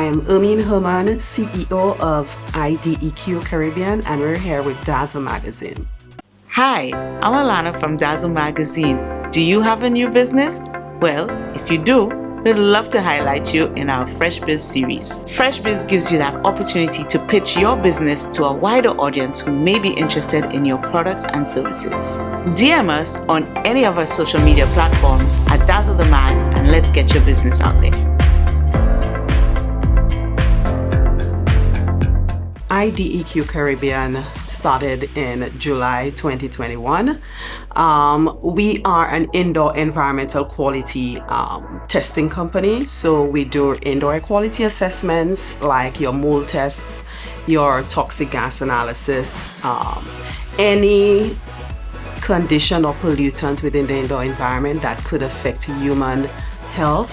I'm Herman, CEO of IDEQ Caribbean, and we're here with Dazzle magazine. Hi, I'm Alana from Dazzle magazine. Do you have a new business? Well, if you do, we'd love to highlight you in our Fresh Biz series. Fresh Biz gives you that opportunity to pitch your business to a wider audience who may be interested in your products and services. DM us on any of our social media platforms at Dazzle the Mag, and let's get your business out there. IDEQ Caribbean started in July 2021. We are an indoor environmental quality testing company. So we do indoor air quality assessments like your mold tests, your toxic gas analysis, any condition or pollutant within the indoor environment that could affect human health.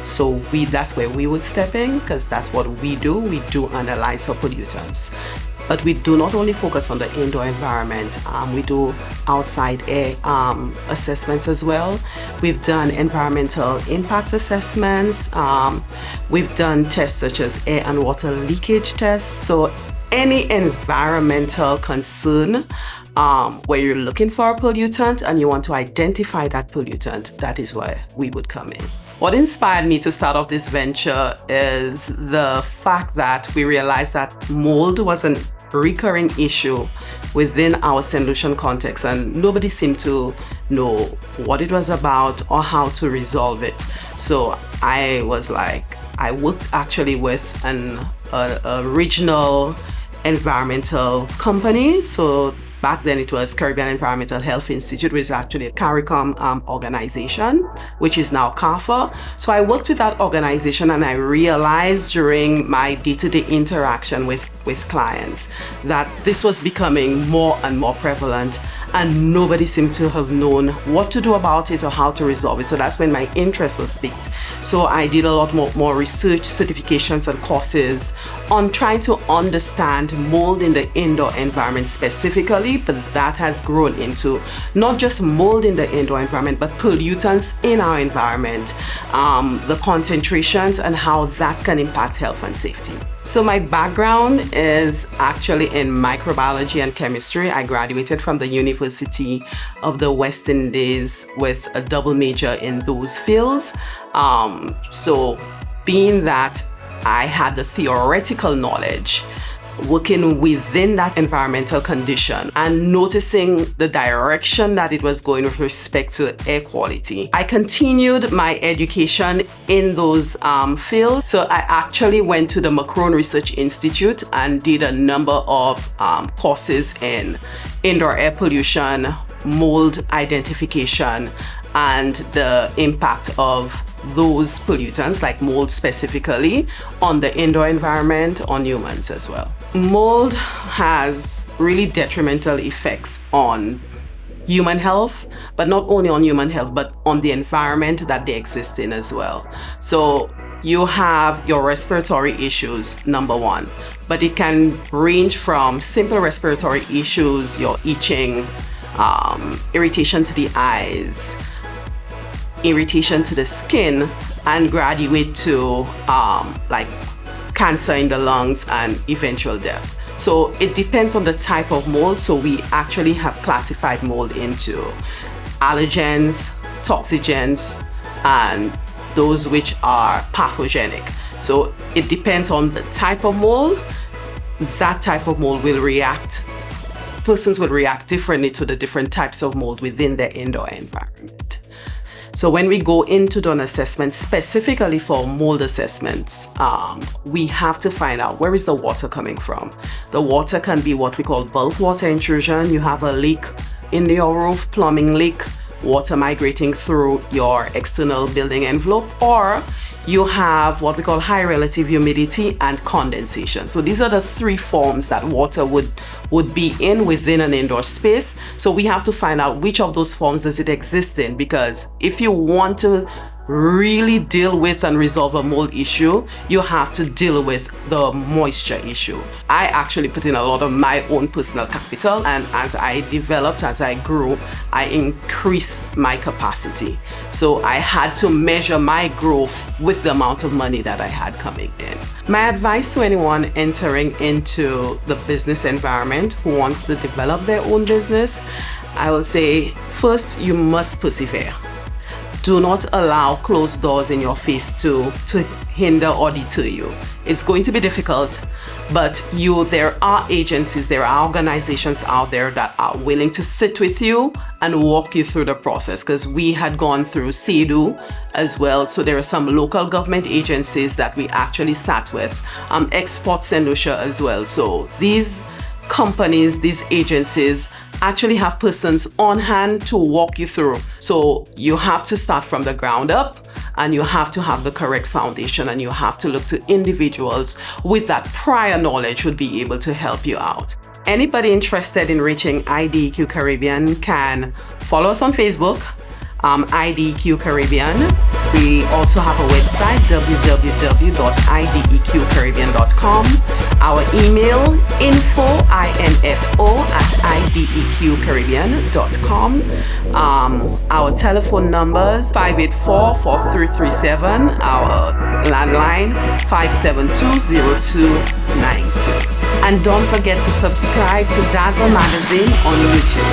So that's where we would step in, because that's what we do. We do analyze for pollutants. But we do not only focus on the indoor environment, we do outside air assessments as well. We've done environmental impact assessments. We've done tests such as air and water leakage tests. So any environmental concern where you're looking for a pollutant and you want to identify that pollutant, that is where we would come in. What inspired me to start off this venture is the fact that we realized that mold was a recurring issue within our St. Lucian context, and nobody seemed to know what it was about or how to resolve it. So I worked actually with a regional environmental company. So back then it was Caribbean Environmental Health Institute, which is actually a CARICOM organization, which is now CARFA. So I worked with that organization, and I realized during my day-to-day interaction with clients that this was becoming more and more prevalent, and nobody seemed to have known what to do about it or how to resolve it. So that's when my interest was piqued. So I did a lot more research, certifications, and courses on trying to understand mold in the indoor environment specifically, but that has grown into not just mold in the indoor environment, but pollutants in our environment, the concentrations and how that can impact health and safety. So my background is actually in microbiology and chemistry. I graduated from the University of the West Indies with a double major in those fields. So being that I had the theoretical knowledge, working within that environmental condition and noticing the direction that it was going with respect to air quality, I continued my education in those fields. So I actually went to the Macron Research Institute and did a number of courses in indoor air pollution, mold identification, and the impact of those pollutants, like mold specifically, on the indoor environment, on humans as well. Mold has really detrimental effects on human health, but not only on human health, but on the environment that they exist in as well. So you have your respiratory issues, number one, but it can range from simple respiratory issues, your itching, irritation to the eyes, irritation to the skin, and graduate to like cancer in the lungs and eventual death. So it depends on the type of mold. So we actually have classified mold into allergens, toxogens, and those which are pathogenic. So it depends on the type of mold. That type of mold will react, persons will react differently to the different types of mold within their indoor environment. So when we go into an assessment specifically for mold assessments, we have to find out where is the water coming from. The water can be what we call bulk water intrusion. You have a leak in your roof, plumbing leak, water migrating through your external building envelope, or you have what we call high relative humidity and condensation. So these are the three forms that water would be in within an indoor space. So we have to find out which of those forms does it exist in, because if you want to really deal with and resolve a mold issue, you have to deal with the moisture issue. I actually put in a lot of my own personal capital, and as I developed, as I grew, I increased my capacity. So I had to measure my growth with the amount of money that I had coming in. My advice to anyone entering into the business environment who wants to develop their own business, I will say, first, you must persevere. Do not allow closed doors in your face to hinder or deter you. It's going to be difficult, but there are agencies, there are organizations out there that are willing to sit with you and walk you through the process, because we had gone through CEDU as well. So there are some local government agencies that we actually sat with, Exports and Lucia as well. So these companies, these agencies actually have persons on hand to walk you through. So you have to start from the ground up, and you have to have the correct foundation, and you have to look to individuals with that prior knowledge would be able to help you out. Anybody interested in reaching IDEQ Caribbean can follow us on Facebook, IDQ Caribbean. We also have a website, www.ideqcaribbean.com. Our email, info@ideqcaribbean.com. Our telephone numbers, 584-4337. Our landline, 572-0292. And don't forget to subscribe to Dazzle magazine on YouTube.